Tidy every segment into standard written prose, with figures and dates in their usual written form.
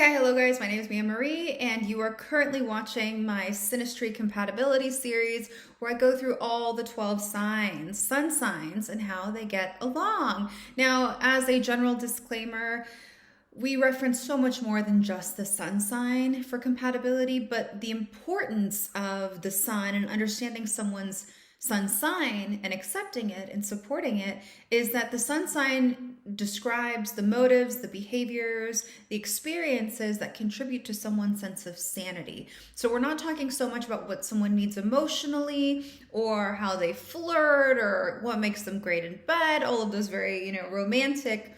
Hi, hello guys, my name is Mia Marie, and you are currently watching my Synastry Compatibility series where I go through all the 12 signs, sun signs, and how they get along. Now, as a general disclaimer, we reference so much more than just the sun sign for compatibility, but the importance of the sun and understanding someone's sun sign and accepting it and supporting it is that the sun sign describes the motives, the behaviors, the experiences that contribute to someone's sense of sanity. So we're not talking so much about what someone needs emotionally or how they flirt or what makes them great in bed, all of those very, romantic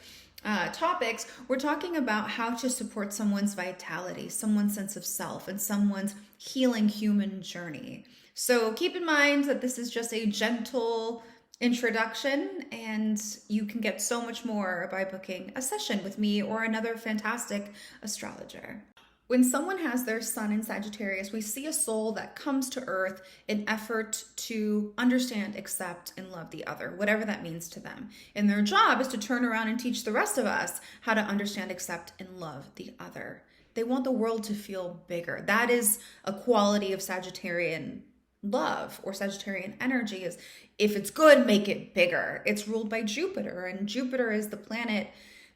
topics. We're talking about how to support someone's vitality, someone's sense of self, and someone's healing human journey. So keep in mind that this is just a gentle introduction, and you can get so much more by booking a session with me or another fantastic astrologer. When someone has their sun in Sagittarius, we see a soul that comes to earth in effort to understand, accept, and love the other, whatever that means to them. And their job is to turn around and teach the rest of us how to understand, accept, and love the other. They want the world to feel bigger. That is a quality of Sagittarian love or Sagittarian energy, is if it's good, make it bigger. It's ruled by Jupiter, and Jupiter is the planet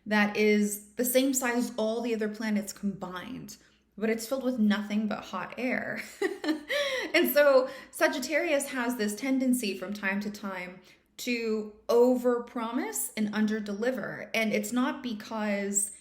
that is the same size as all the other planets combined, but it's filled with nothing but hot air. And so Sagittarius has this tendency from time to time to overpromise and underdeliver. And it's not because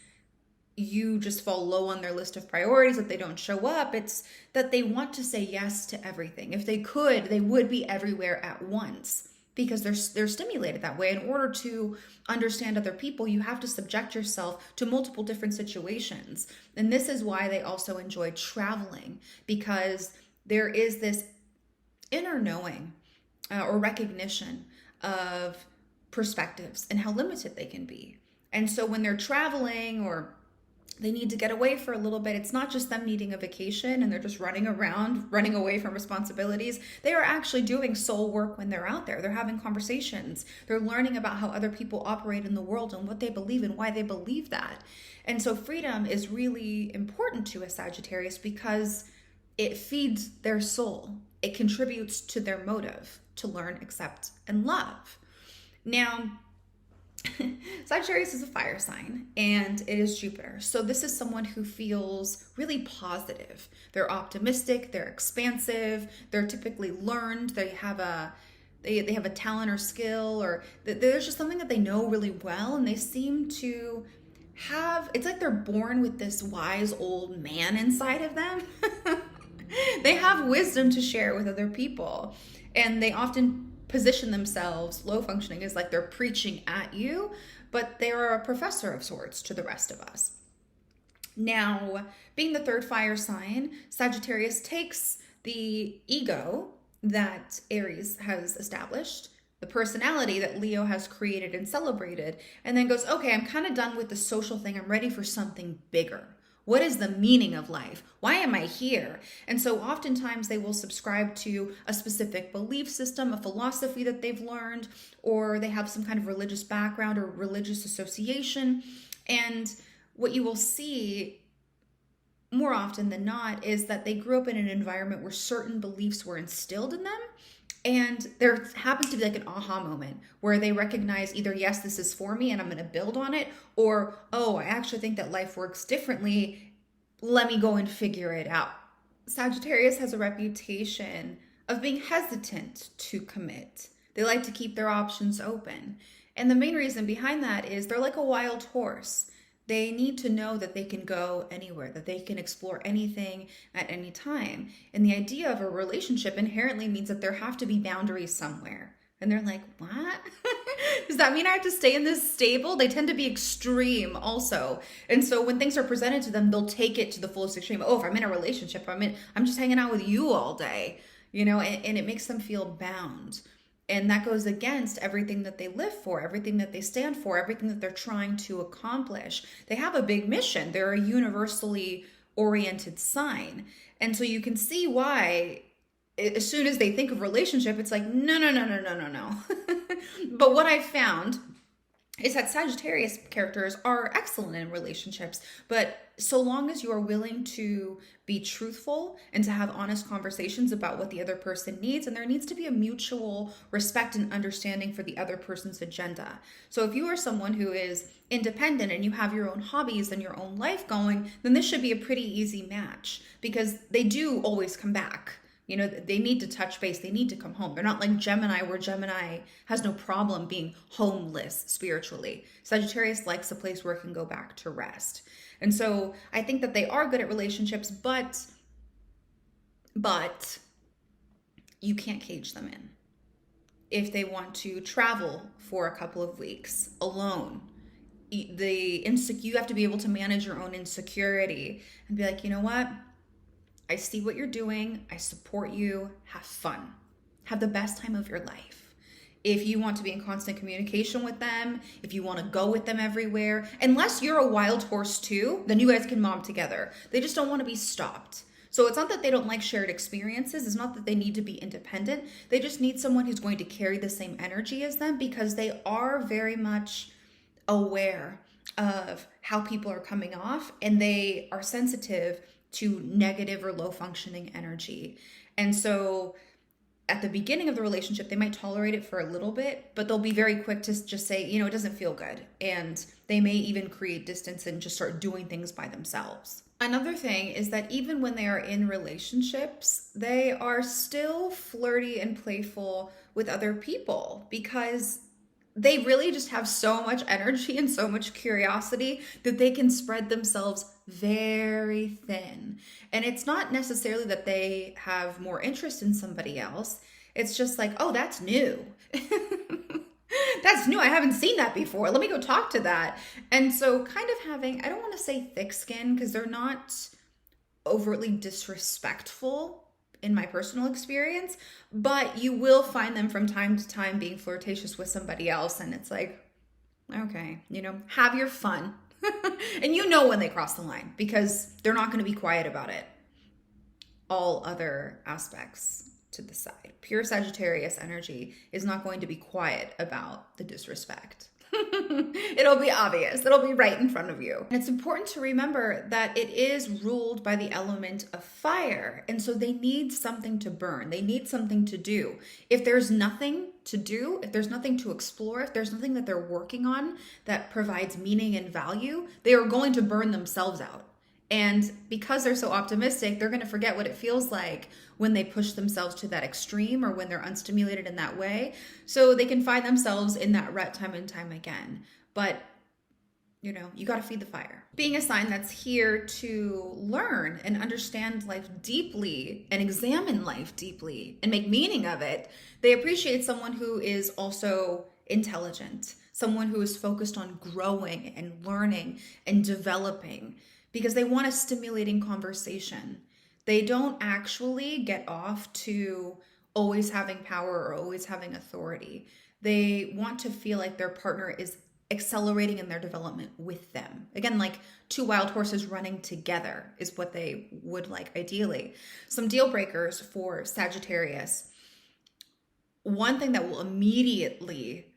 you just fall low on their list of priorities that they don't show up. It's that they want to say yes to everything. If they could, they would be everywhere at once, because they're stimulated that way. In order to understand other people, you have to subject yourself to multiple different situations. And this is why they also enjoy traveling, because there is this inner knowing or recognition of perspectives and how limited they can be. And so when they're traveling or they need to get away for a little bit, it's not just them needing a vacation and they're just running around, running away from responsibilities. They are actually doing soul work when they're out there. They're having conversations. They're learning about how other people operate in the world and what they believe and why they believe that. And so freedom is really important to a Sagittarius because it feeds their soul. It contributes to their motive to learn, accept, and love. Now, Sagittarius is a fire sign, and it is Jupiter. So this is someone who feels really positive. They're optimistic, they're expansive, they're typically learned, they have a talent or skill, or there's just something that they know really well, and they seem to have, it's like they're born with this wise old man inside of them. They have wisdom to share with other people, and they often position themselves, low functioning, is like they're preaching at you, but they're a professor of sorts to the rest of us. Now, being the third fire sign, Sagittarius takes the ego that Aries has established, the personality that Leo has created and celebrated, and then goes, okay, I'm kind of done with the social thing. I'm ready for something bigger. What is the meaning of life? Why am I here? And so oftentimes they will subscribe to a specific belief system, a philosophy that they've learned, or they have some kind of religious background or religious association. And what you will see more often than not is that they grew up in an environment where certain beliefs were instilled in them. And there happens to be like an aha moment where they recognize either, yes, this is for me and I'm going to build on it, or, oh, I actually think that life works differently. Let me go and figure it out. Sagittarius has a reputation of being hesitant to commit. They like to keep their options open. And the main reason behind that is they're like a wild horse. They need to know that they can go anywhere, that they can explore anything at any time. And the idea of a relationship inherently means that there have to be boundaries somewhere. And they're like, what? Does that mean I have to stay in this stable? They tend to be extreme also. And so when things are presented to them, they'll take it to the fullest extreme. Oh, if I'm in a relationship, I'm just hanging out with you all day, and it makes them feel bound. And that goes against everything that they live for, everything that they stand for, everything that they're trying to accomplish. They have a big mission. They're a universally oriented sign. And so you can see why as soon as they think of relationship, it's like, no. But what I found is that Sagittarius characters are excellent in relationships, but so long as you are willing to be truthful and to have honest conversations about what the other person needs, and there needs to be a mutual respect and understanding for the other person's agenda. So if you are someone who is independent and you have your own hobbies and your own life going, then this should be a pretty easy match because they do always come back. You know, they need to touch base. They need to come home. They're not like Gemini, where Gemini has no problem being homeless spiritually. Sagittarius likes a place where it can go back to rest. And so I think that they are good at relationships, but you can't cage them in. If they want to travel for a couple of weeks alone, you have to be able to manage your own insecurity and be like, you know what? I see what you're doing. I support you. Have fun. Have the best time of your life. If you want to be in constant communication with them, if you want to go with them everywhere, unless you're a wild horse too, then you guys can mob together. They just don't want to be stopped. So it's not that they don't like shared experiences. It's not that they need to be independent. They just need someone who's going to carry the same energy as them because they are very much aware of how people are coming off and they are sensitive to negative or low functioning energy. And so at the beginning of the relationship, they might tolerate it for a little bit, but they'll be very quick to just say, you know, it doesn't feel good. And they may even create distance and just start doing things by themselves. Another thing is that even when they are in relationships, they are still flirty and playful with other people because they really just have so much energy and so much curiosity that they can spread themselves very thin. And it's not necessarily that they have more interest in somebody else. It's just like, oh, that's new. That's new. I haven't seen that before. Let me go talk to that. And so kind of having, I don't want to say thick skin because they're not overtly disrespectful in my personal experience, but you will find them from time to time being flirtatious with somebody else. And it's like, okay, you know, have your fun. And you know when they cross the line because they're not going to be quiet about it. All other aspects to the side. Pure Sagittarius energy is not going to be quiet about the disrespect. It'll be obvious. It'll be right in front of you. And it's important to remember that it is ruled by the element of fire. And so they need something to burn. They need something to do. If there's nothing to do, if there's nothing to explore, if there's nothing that they're working on that provides meaning and value, they are going to burn themselves out. And because they're so optimistic, they're going to forget what it feels like when they push themselves to that extreme or when they're unstimulated in that way. So they can find themselves in that rut time and time again. But, you know, you got to feed the fire. Being a sign that's here to learn and understand life deeply and examine life deeply and make meaning of it, they appreciate someone who is also intelligent, someone who is focused on growing and learning and developing, because they want a stimulating conversation. They don't actually get off to always having power or always having authority. They want to feel like their partner is accelerating in their development with them. Again, like two wild horses running together is what they would like ideally. Some deal breakers for Sagittarius. One thing that will immediately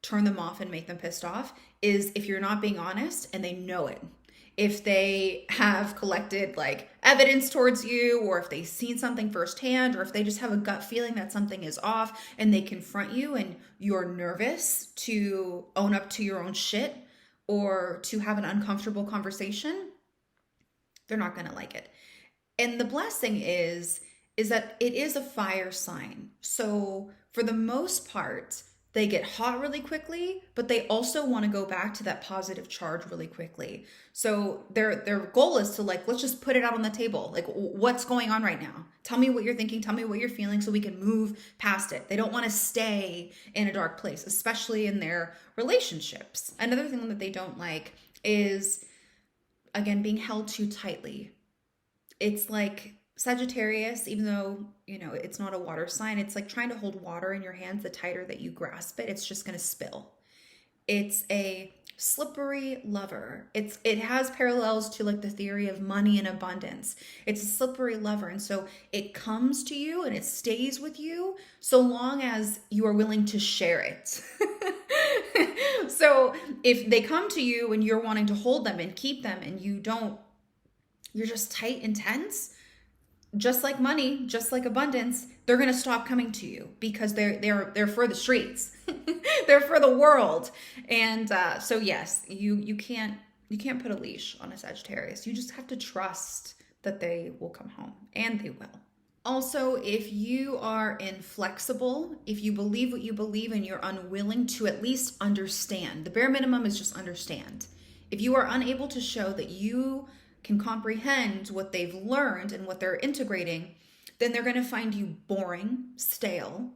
turn them off and make them pissed off is if you're not being honest and they know it. If they have collected like evidence towards you, or if they've seen something firsthand, or if they just have a gut feeling that something is off and they confront you and you're nervous to own up to your own shit or to have an uncomfortable conversation, they're not going to like it. And the blessing is that it is a fire sign. So for the most part, they get hot really quickly, but they also want to go back to that positive charge really quickly. So their goal is to like, let's just put it out on the table. Like, what's going on right now? Tell me what you're thinking. Tell me what you're feeling so we can move past it. They don't want to stay in a dark place, especially in their relationships. Another thing that they don't like is, again, being held too tightly. It's like Sagittarius, even though, you know, it's not a water sign, it's like trying to hold water in your hands. The tighter that you grasp it, it's just going to spill. It's a slippery lover. It has parallels to like the theory of money and abundance. It's a slippery lover. And so it comes to you and it stays with you so long as you are willing to share it. So if they come to you and you're wanting to hold them and keep them and you're just tight and tense, just like money, just like abundance, they're going to stop coming to you because they're for the streets. They're for the world. And so yes, you can't put a leash on a Sagittarius. You just have to trust that they will come home, and they will. Also, if you are inflexible, if you believe what you believe and you're unwilling to at least understand, the bare minimum is just understand. If you are unable to show that you can comprehend what they've learned and what they're integrating, then they're going to find you boring, stale,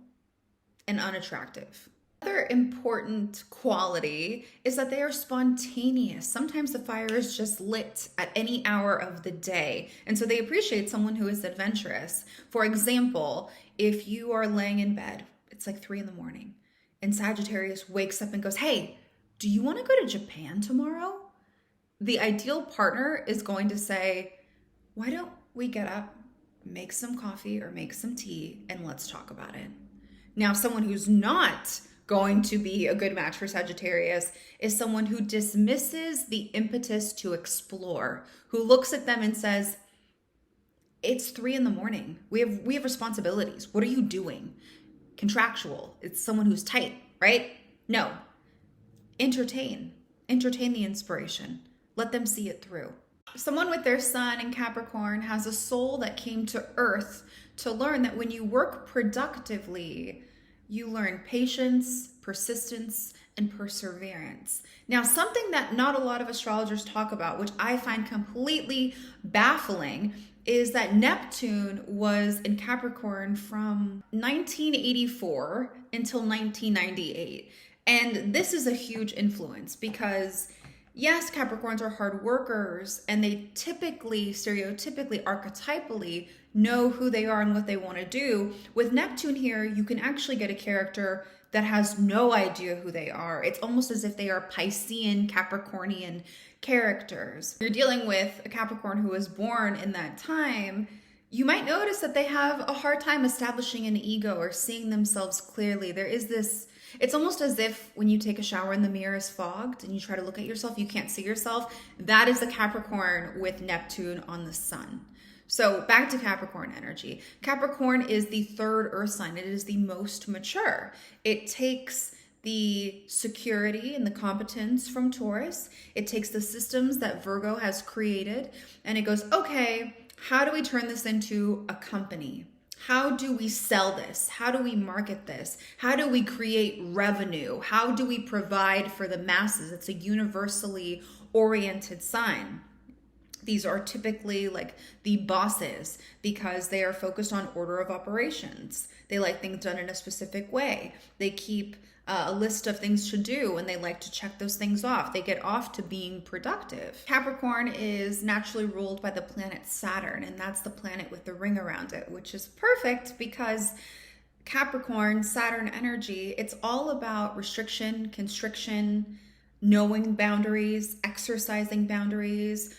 and unattractive. Another important quality is that they are spontaneous. Sometimes the fire is just lit at any hour of the day. And so they appreciate someone who is adventurous. For example, if you are laying in bed, it's like 3 a.m, and Sagittarius wakes up and goes, "Hey, do you want to go to Japan tomorrow?" The ideal partner is going to say, "Why don't we get up, make some coffee or make some tea, and let's talk about it." Now, someone who's not going to be a good match for Sagittarius is someone who dismisses the impetus to explore, who looks at them and says, "It's 3 a.m. We have responsibilities. What are you doing?" Contractual. It's someone who's tight, right? No. Entertain the inspiration. Let them see it through. Someone with their sun in Capricorn has a soul that came to Earth to learn that when you work productively, you learn patience, persistence, and perseverance. Now, something that not a lot of astrologers talk about, which I find completely baffling, is that Neptune was in Capricorn from 1984 until 1998. And this is a huge influence because yes, Capricorns are hard workers and they typically, stereotypically, archetypally know who they are and what they want to do. With Neptune here, you can actually get a character that has no idea who they are. It's almost as if they are Piscean, Capricornian characters. You're dealing with a Capricorn who was born in that time. You might notice that they have a hard time establishing an ego or seeing themselves clearly. There is this, it's almost as if when you take a shower and the mirror is fogged and you try to look at yourself, you can't see yourself. That is a Capricorn with Neptune on the sun. So back to Capricorn energy. Capricorn is the third earth sign. It is the most mature. It takes the security and the competence from Taurus. It takes the systems that Virgo has created and it goes, okay, how do we turn this into a company? How do we sell this? How do we market this? How do we create revenue? How do we provide for the masses? It's a universally oriented sign. These are typically like the bosses because they are focused on order of operations. They like things done in a specific way. They keep a list of things to do and they like to check those things off. They get off to being productive. Capricorn is naturally ruled by the planet Saturn, and that's the planet with the ring around it, which is perfect because Capricorn, Saturn energy, it's all about restriction, constriction, knowing boundaries, exercising boundaries,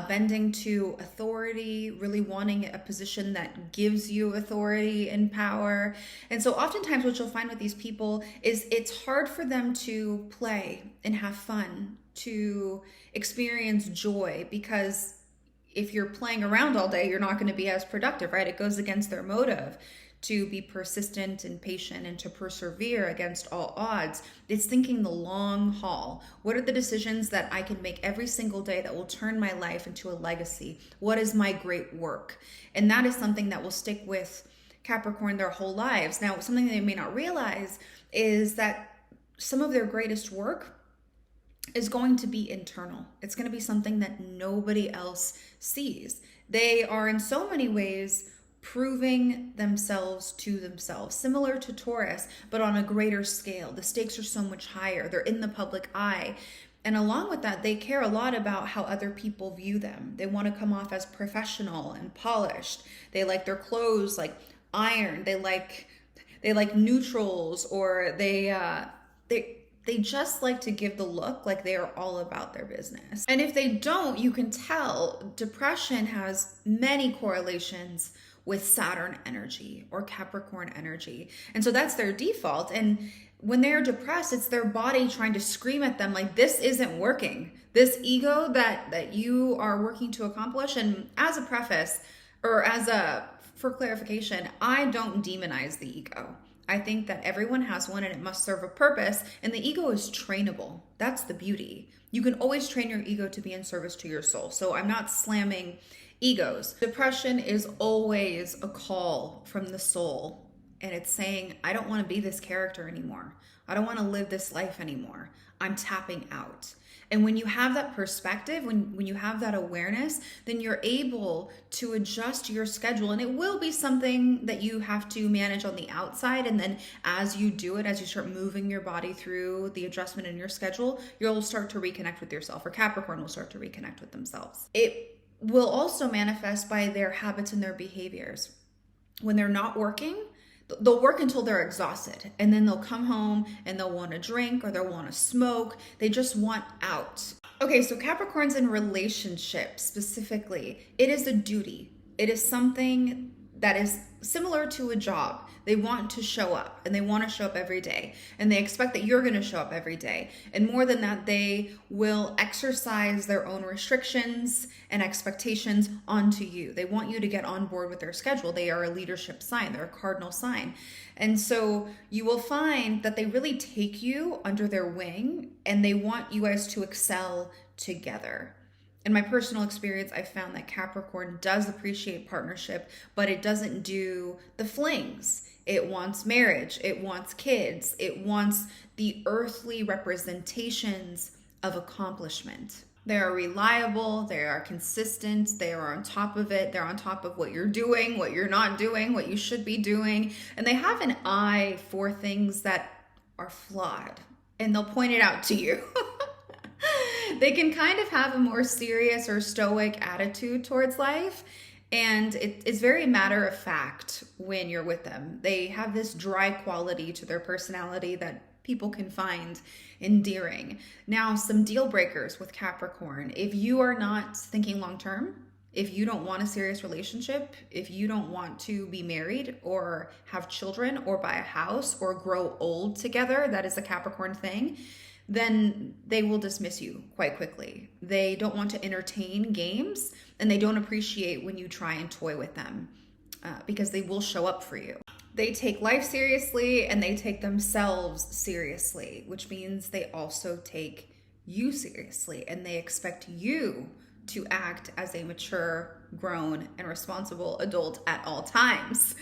bending to authority, really wanting a position that gives you authority and power. And so oftentimes what you'll find with these people is it's hard for them to play and have fun, to experience joy, because if you're playing around all day, you're not going to be as productive, right? It goes against their motive to be persistent and patient and to persevere against all odds. It's thinking the long haul. What are the decisions that I can make every single day that will turn my life into a legacy? What is my great work? And that is something that will stick with Capricorn their whole lives. Now, something they may not realize is that some of their greatest work is going to be internal. It's going to be something that nobody else sees. They are in so many ways proving themselves to themselves, similar to Taurus, but on a greater scale. The stakes are so much higher. They're in the public eye. And along with that, they care a lot about how other people view them. They want to come off as professional and polished. They like their clothes like ironed. They like neutrals, or they just like to give the look like they are all about their business. And if they don't, you can tell depression has many correlations with Saturn energy or Capricorn energy. And so that's their default. And when they're depressed, it's their body trying to scream at them like, this isn't working. This ego that you are working to accomplish. And as a preface, or for clarification, I don't demonize the ego. I think that everyone has one and it must serve a purpose. And the ego is trainable. That's the beauty. You can always train your ego to be in service to your soul. So I'm not slamming egos. Depression is always a call from the soul. And it's saying, I don't want to be this character anymore. I don't want to live this life anymore. I'm tapping out. And when you have that perspective, when you have that awareness, then you're able to adjust your schedule. And it will be something that you have to manage on the outside. And then as you do it, as you start moving your body through the adjustment in your schedule, you'll start to reconnect with yourself, or Capricorn will start to reconnect with themselves. It will also manifest by their habits and their behaviors. When they're not working, they'll work until they're exhausted, and then they'll come home and they'll want to drink or they'll want to smoke. They just want out. Okay, so Capricorns in relationships specifically, it is a duty. It is something that is similar to a job. They want to show up, and they want to show up every day, and they expect that you're going to show up every day. And more than that, they will exercise their own restrictions and expectations onto you. They want you to get on board with their schedule. They are a leadership sign. They're a cardinal sign. And so you will find that they really take you under their wing, and they want you guys to excel together. In my personal experience, I found that Capricorn does appreciate partnership, but it doesn't do the flings. It wants marriage. It wants kids. It wants the earthly representations of accomplishment. They are reliable. They are consistent. They are on top of it. They're on top of what you're doing, what you're not doing, what you should be doing. And they have an eye for things that are flawed, and they'll point it out to you. They can kind of have a more serious or stoic attitude towards life, and it's very matter of fact when you're with them. They have this dry quality to their personality that people can find endearing. Now, some deal breakers with Capricorn. If you are not thinking long term, if you don't want a serious relationship, if you don't want to be married or have children or buy a house or grow old together, that is a Capricorn thing, then they will dismiss you quite quickly. They don't want to entertain games, and they don't appreciate when you try and toy with them because they will show up for you. They take life seriously, and they take themselves seriously, which means they also take you seriously, and they expect you to act as a mature, grown, and responsible adult at all times.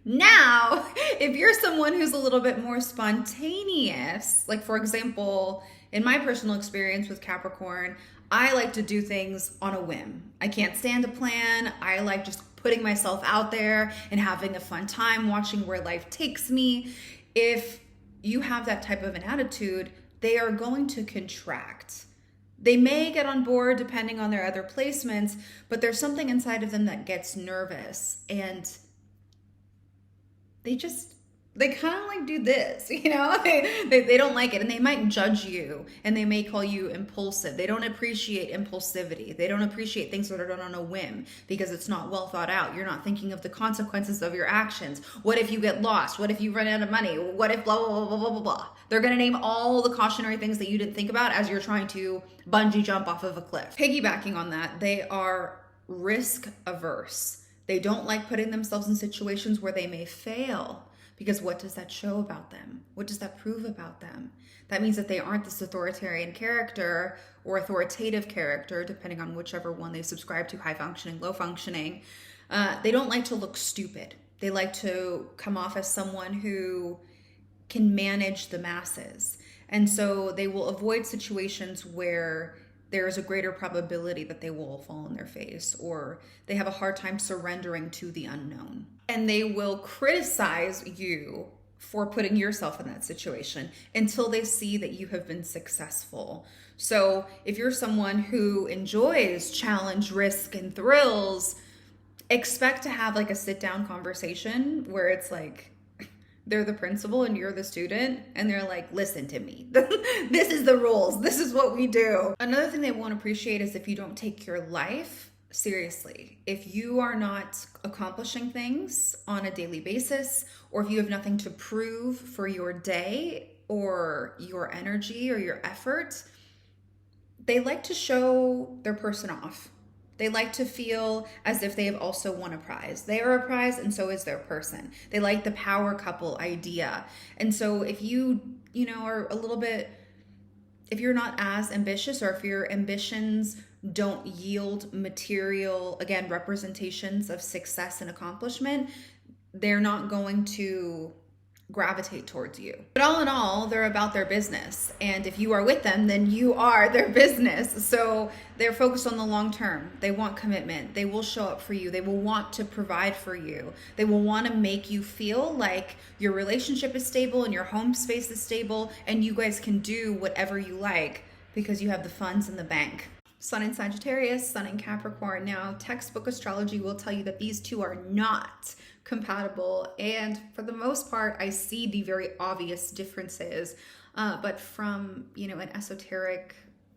Now, if you're someone who's a little bit more spontaneous, like for example, in my personal experience with Capricorn, I like to do things on a whim. I can't stand a plan. I like just putting myself out there and having a fun time, watching where life takes me. If you have that type of an attitude, they are going to contract. They may get on board depending on their other placements, but there's something inside of them that gets nervous, and they kind of like do this, they don't like it, and they might judge you, and they may call you impulsive. They don't appreciate impulsivity. They don't appreciate things that are done on a whim because it's not well thought out. You're not thinking of the consequences of your actions. What if you get lost? What if you run out of money? What if blah, blah, blah, blah, blah, blah. They're going to name all the cautionary things that you didn't think about as you're trying to bungee jump off of a cliff. Piggybacking on that, they are risk averse. They don't like putting themselves in situations where they may fail, because what does that show about them? What does that prove about them? That means that they aren't this authoritarian character or authoritative character, depending on whichever one they subscribe to, high functioning, low functioning. They don't like to look stupid. They like to come off as someone who can manage the masses. And so they will avoid situations where there is a greater probability that they will fall on their face, or they have a hard time surrendering to the unknown. And they will criticize you for putting yourself in that situation until they see that you have been successful. So if you're someone who enjoys challenge, risk, and thrills, expect to have like a sit-down conversation where it's like, they're the principal and you're the student, and they're like, listen to me. This is the rules. This is what we do. Another thing they won't appreciate is if you don't take your life seriously. If you are not accomplishing things on a daily basis, or if you have nothing to prove for your day, or your energy or your effort, they like to show their person off. They like to feel as if they have also won a prize. They are a prize, and so is their person. They like the power couple idea. And so if are a little bit, if you're not as ambitious, or if your ambitions don't yield material, again, representations of success and accomplishment, they're not going to gravitate towards you. But all in all, they're about their business. And if you are with them, then you are their business. So they're focused on the long term. They want commitment. They will show up for you. They will want to provide for you. They will want to make you feel like your relationship is stable and your home space is stable, and you guys can do whatever you like because you have the funds in the bank. Sun in Sagittarius, Sun in Capricorn. Now, textbook astrology will tell you that these two are not compatible, and for the most part I see the very obvious differences, but from an esoteric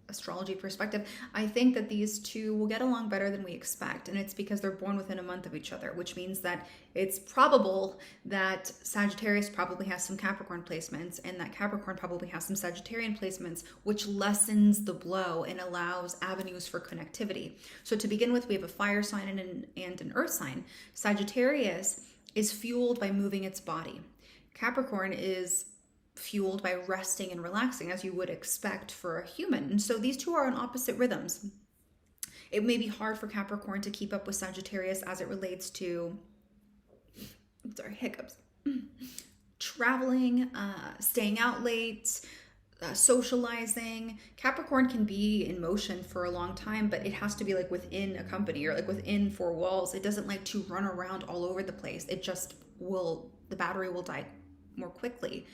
astrology perspective, I think that these two will get along better than we expect, and it's because they're born within a month of each other, which means that it's probable that Sagittarius probably has some Capricorn placements, and that Capricorn probably has some Sagittarian placements, which lessens the blow and allows avenues for connectivity. So to begin with, we have a fire sign and an earth sign. Sagittarius is fueled by moving its body. Capricorn is fueled by resting and relaxing, as you would expect for a human. And so these two are on opposite rhythms. It may be hard for Capricorn to keep up with Sagittarius as it relates to, hiccups, traveling, staying out late, socializing. Capricorn can be in motion for a long time, but it has to be like within a company or like within four walls. It doesn't like to run around all over the place. It just the battery will die more quickly.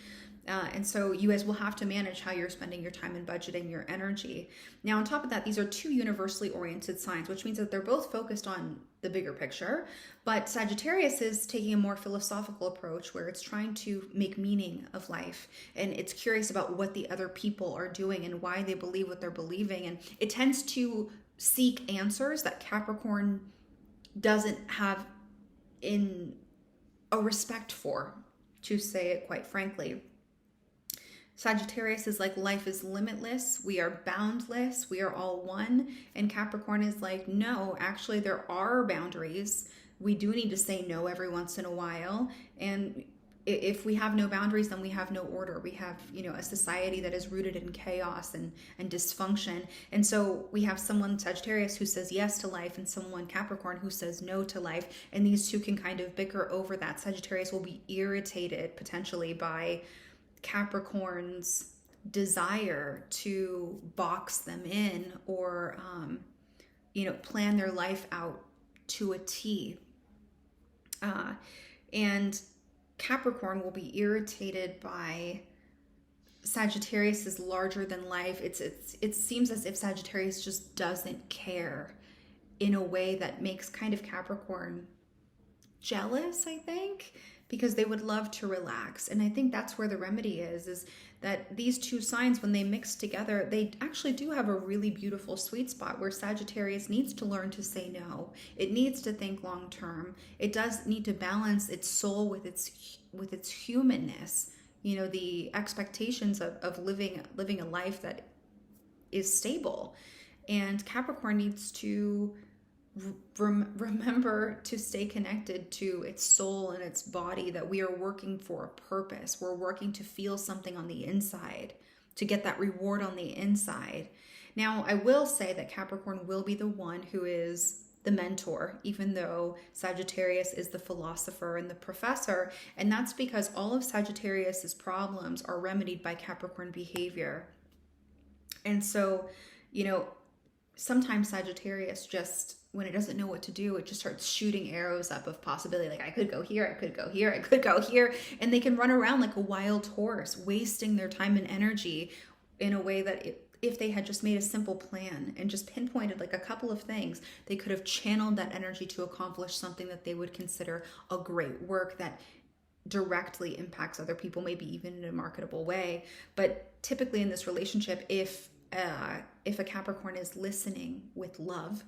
And so you guys will have to manage how you're spending your time and budgeting your energy. Now, on top of that, these are two universally oriented signs, which means that they're both focused on the bigger picture. But Sagittarius is taking a more philosophical approach where it's trying to make meaning of life. And it's curious about what the other people are doing and why they believe what they're believing. And it tends to seek answers that Capricorn doesn't have in a respect for, to say it quite frankly. Sagittarius is like, life is limitless, we are boundless, we are all one. And Capricorn is like, no, actually there are boundaries. We do need to say no every once in a while. And if we have no boundaries, then we have no order. We have, a society that is rooted in chaos and dysfunction. And so we have someone Sagittarius who says yes to life and someone Capricorn who says no to life. And these two can kind of bicker over that. Sagittarius will be irritated potentially by Capricorn's desire to box them in or, plan their life out to a T. And Capricorn will be irritated by Sagittarius's larger than life. It seems as if Sagittarius just doesn't care in a way that makes kind of Capricorn jealous, I think, because they would love to relax. And I think that's where the remedy is that these two signs, when they mix together, they actually do have a really beautiful sweet spot where Sagittarius needs to learn to say no. It needs to think long term. It does need to balance its soul with its humanness, the expectations of living a life that is stable. And Capricorn needs to remember to stay connected to its soul and its body, that we are working for a purpose. We're working to feel something on the inside, to get that reward on the inside. Now, I will say that Capricorn will be the one who is the mentor, even though Sagittarius is the philosopher and the professor. And that's because all of Sagittarius's problems are remedied by Capricorn behavior. And so, sometimes Sagittarius just, when it doesn't know what to do, it just starts shooting arrows up of possibility. Like, I could go here, I could go here, I could go here. And they can run around like a wild horse, wasting their time and energy in a way that if they had just made a simple plan and just pinpointed like a couple of things, they could have channeled that energy to accomplish something that they would consider a great work that directly impacts other people, maybe even in a marketable way. But typically in this relationship, if a Capricorn is listening with love,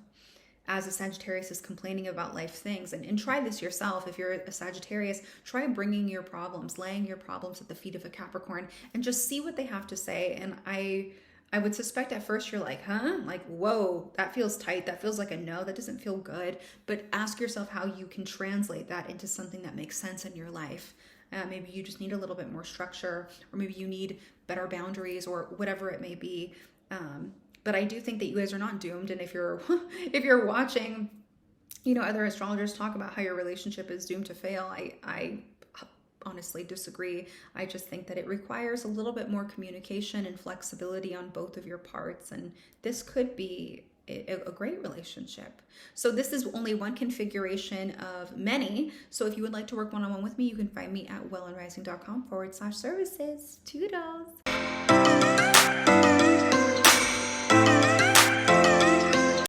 as a Sagittarius is complaining about life things. And try this yourself. If you're a Sagittarius, try bringing your problems, laying your problems at the feet of a Capricorn, and just see what they have to say. And I would suspect at first you're like, huh? Like, whoa, that feels tight. That feels like a no. That doesn't feel good. But ask yourself how you can translate that into something that makes sense in your life. Maybe you just need a little bit more structure, or maybe you need better boundaries, or whatever it may be. But I do think that you guys are not doomed. And if you're if you're watching, other astrologers talk about how your relationship is doomed to fail, I honestly disagree. I just think that it requires a little bit more communication and flexibility on both of your parts, and this could be a great relationship. So this is only one configuration of many. So if you would like to work one-on-one with me, you can find me at wellandrising.com/services. Toodles.